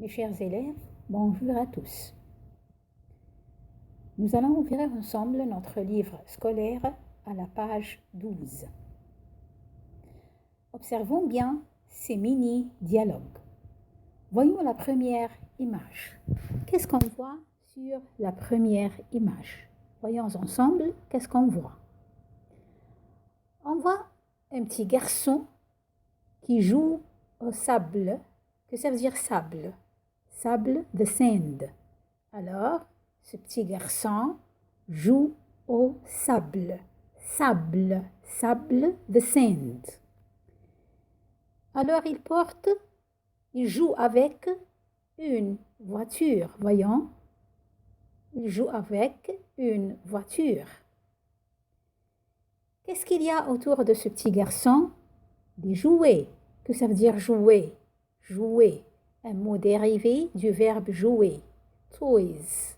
Mes chers élèves, bonjour à tous. Nous allons ouvrir ensemble notre livre scolaire à la page 12. Observons bien ces mini-dialogues. Voyons la première image. Qu'est-ce qu'on voit sur la première image? Voyons ensemble qu'est-ce qu'on voit. On voit un petit garçon qui joue au sable. Que ça veut dire sable? Sable, the sand. Alors, ce petit garçon joue au sable. Sable, sable, the sand. Alors, il joue avec une voiture. Voyons. Il joue avec une voiture. Qu'est-ce qu'il y a autour de ce petit garçon? Des jouets. Que ça veut dire jouer? Jouer. Un mot dérivé du verbe jouer. Toys.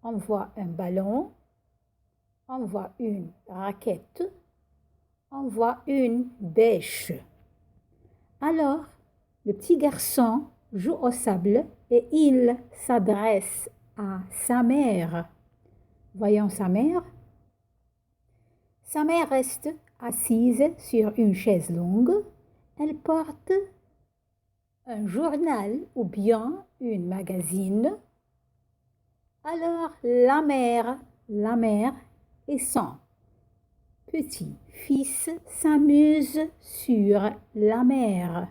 On voit un ballon, on voit une raquette, on voit une bêche. Alors, le petit garçon joue au sable et il s'adresse à sa mère. Voyons sa mère. Sa mère reste assise sur une chaise longue. Elle porte un journal ou bien une magazine. Alors la mère et son petit-fils s'amusent sur la mer.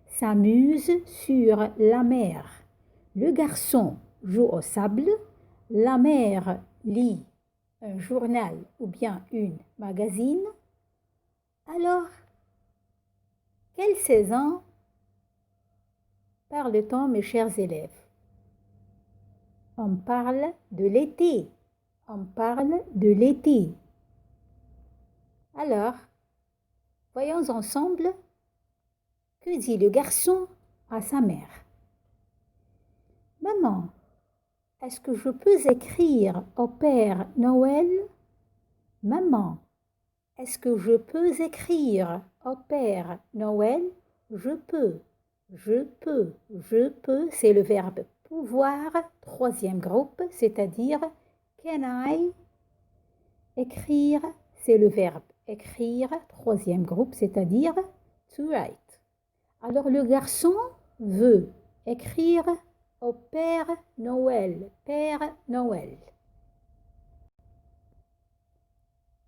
S'amusent sur la mer. Le garçon joue au sable. La mère lit un journal ou bien une magazine. Alors, quelle saison parle-t-on, mes chers élèves? On parle de l'été. On parle de l'été. Alors, voyons ensemble que dit le garçon à sa mère. Maman, est-ce que je peux écrire au Père Noël? Maman, est-ce que je peux écrire au Père Noël? Je peux, je peux, c'est le verbe pouvoir, troisième groupe, c'est-à-dire can I? Écrire, c'est le verbe écrire, troisième groupe, c'est-à-dire to write. Alors le garçon veut écrire au Père Noël, Père Noël.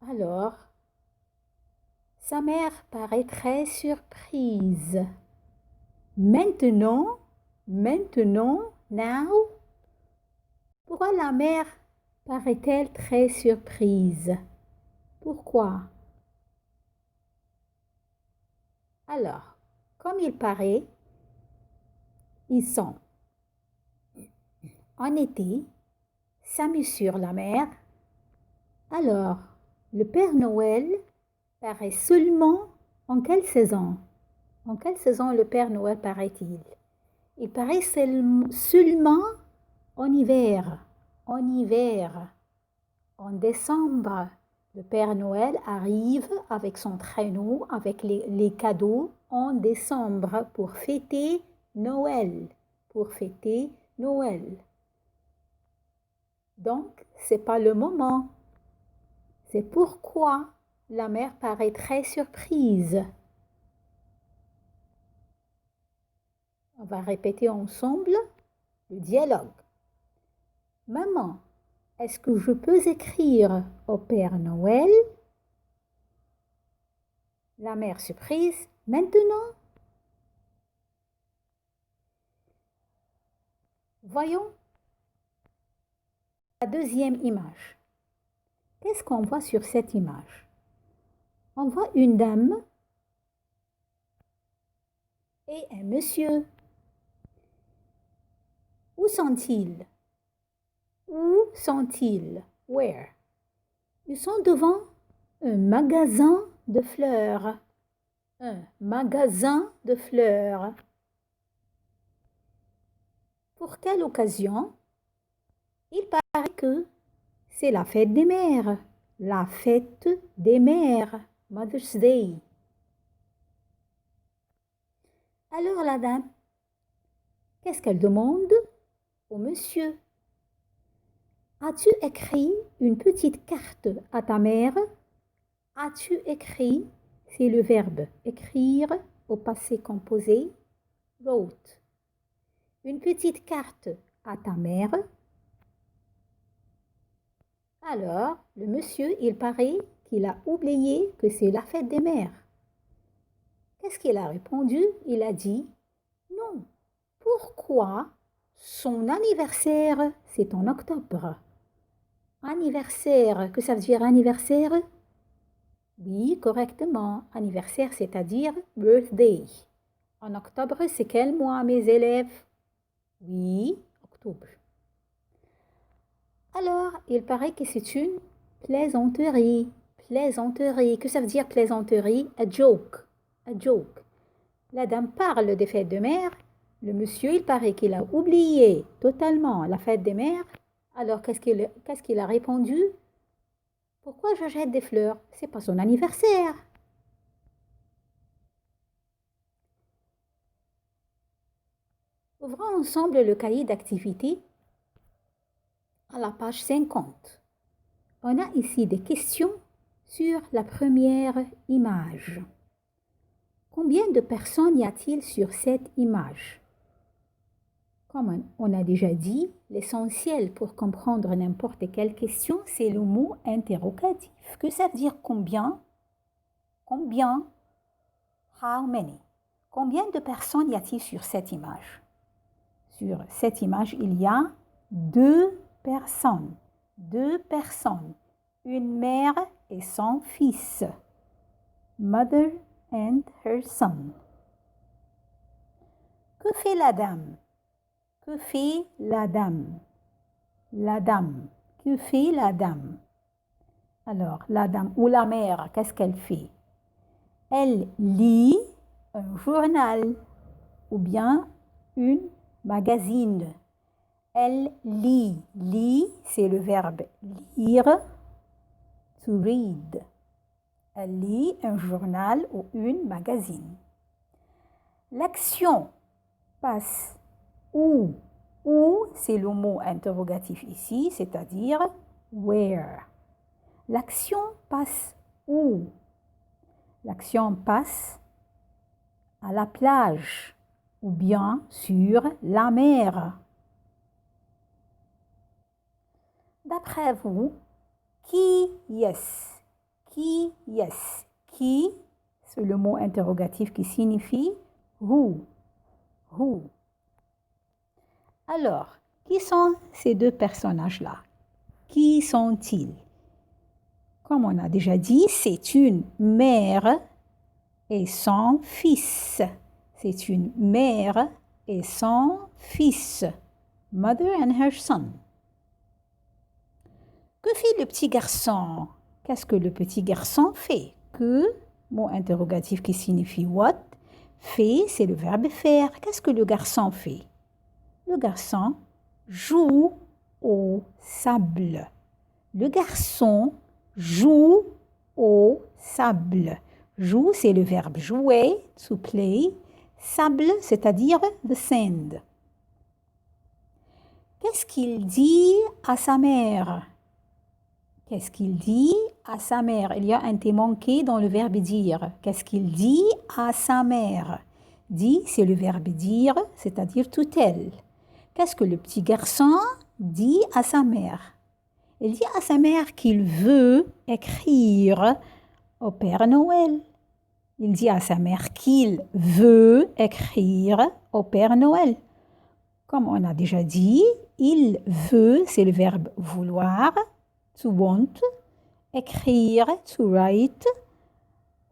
Alors, sa mère paraît très surprise. Maintenant, now, pourquoi la mère paraît-elle très surprise? Pourquoi? Alors, comme il paraît, ils sont en été, s'amusent sur la mer. Alors, le Père Noël paraît seulement en quelle saison? En quelle saison le Père Noël paraît-il? Il paraît seulement en hiver. En hiver. En décembre, le Père Noël arrive avec son traîneau, avec les cadeaux en décembre pour fêter Noël. Pour fêter Noël. Donc, ce n'est pas le moment. C'est pourquoi la mère paraît très surprise. On va répéter ensemble le dialogue. Maman, est-ce que je peux écrire au Père Noël? La mère surprise. Maintenant? Voyons la deuxième image. Qu'est-ce qu'on voit sur cette image? On voit une dame et un monsieur. Où sont-ils? Où sont-ils? Where? Ils sont devant un magasin de fleurs. Un magasin de fleurs. Pour quelle occasion? Il paraît que c'est la fête des mères. La fête des mères. Mother's Day. Alors la dame, Qu'est-ce qu'elle demande au monsieur? As-tu écrit une petite carte à ta mère? As-tu écrit? C'est le verbe écrire au passé composé. Wrote. Une petite carte à ta mère. Alors, le monsieur, il paraît qu'il a oublié que c'est la fête des mères. Qu'est-ce qu'il a répondu? Il a dit non. Pourquoi? Son anniversaire, c'est en octobre. Anniversaire, que ça veut dire anniversaire? Oui, correctement. Anniversaire, c'est-à-dire birthday. En octobre, c'est quel mois, mes élèves? Oui, octobre. Alors, il paraît que c'est une plaisanterie. Plaisanterie. Que ça veut dire plaisanterie? A joke. A joke. La dame parle des fêtes de mères. Le monsieur, il paraît qu'il a oublié totalement la fête des mères. Alors, qu'est-ce qu'il a répondu? Pourquoi je jette des fleurs? C'est pas son anniversaire. Ouvrons ensemble le cahier d'activité à la page 50. On a ici des questions sur la première image. Combien de personnes y a-t-il sur cette image? Comme on a déjà dit, l'essentiel pour comprendre n'importe quelle question, c'est le mot interrogatif. Que ça veut dire combien? Combien? How many? Combien de personnes y a-t-il sur cette image? Sur cette image, il y a 2 personnes. 2 personnes. Une mère et son fils. Mother and her son. Que fait la dame? Que fait la dame? La dame. Que fait la dame? Alors, la dame ou la mère, qu'est-ce qu'elle fait? Elle lit un journal ou bien une magazine. Elle lit. Lit, c'est le verbe lire. To read. Elle lit un journal ou une magazine. L'action passe où? Où, c'est le mot interrogatif ici, c'est-à-dire where. L'action passe où? L'action passe à la plage ou bien sur la mer. D'après vous, qui yes? Qui yes? Qui, c'est le mot interrogatif qui signifie who. Who. Alors, qui sont ces 2 personnages-là? Qui sont-ils? Comme on a déjà dit, c'est une mère et son fils. C'est une mère et son fils. Mother and her son. Que fait le petit garçon? Qu'est-ce que le petit garçon fait? Que, mot interrogatif qui signifie what? Fait, c'est le verbe faire. Qu'est-ce que le garçon fait? Le garçon joue au sable. Le garçon joue au sable. Joue, c'est le verbe jouer, to play. Sable, c'est-à-dire the sand. Qu'est-ce qu'il dit à sa mère? Qu'est-ce qu'il dit à sa mère? Il y a un T manqué dans le verbe dire. Qu'est-ce qu'il dit à sa mère? Dit, c'est le verbe dire, c'est-à-dire to tell. Qu'est-ce que le petit garçon dit à sa mère? Il dit à sa mère qu'il veut écrire au Père Noël. Il dit à sa mère qu'il veut écrire au Père Noël. Comme on a déjà dit, il veut, c'est le verbe vouloir, to want, écrire, to write,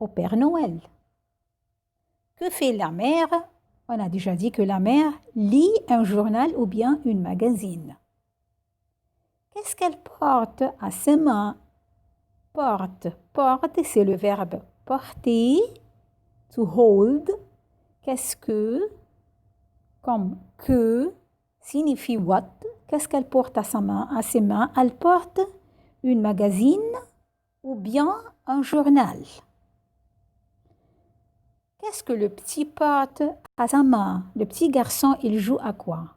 au Père Noël. Que fait la mère? On a déjà dit que la mère lit un journal ou bien une magazine. Qu'est-ce qu'elle porte à ses mains? Porte. Porte, c'est le verbe porter, to hold. Qu'est-ce que? Comme que signifie what? Qu'est-ce qu'elle porte à ses mains? Elle porte une magazine ou bien un journal. Qu'est-ce que le petit porte à sa main? Le petit garçon, il joue à quoi?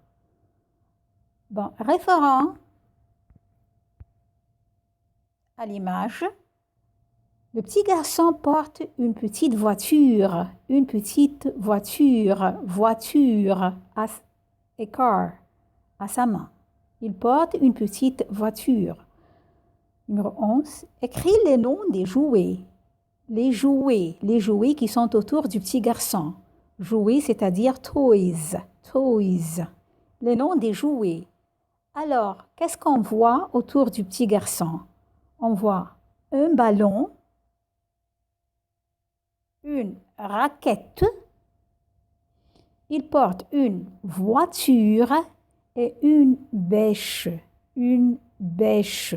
Bon, référent à l'image. Le petit garçon porte une petite voiture, voiture, a car, à sa main. Il porte une petite voiture. Numéro 11. Écris les noms des jouets. Les jouets qui sont autour du petit garçon. Jouets, c'est-à-dire toys, toys. Les noms des jouets. Alors, qu'est-ce qu'on voit autour du petit garçon? On voit un ballon, une raquette, il porte une voiture et une bêche, une bêche.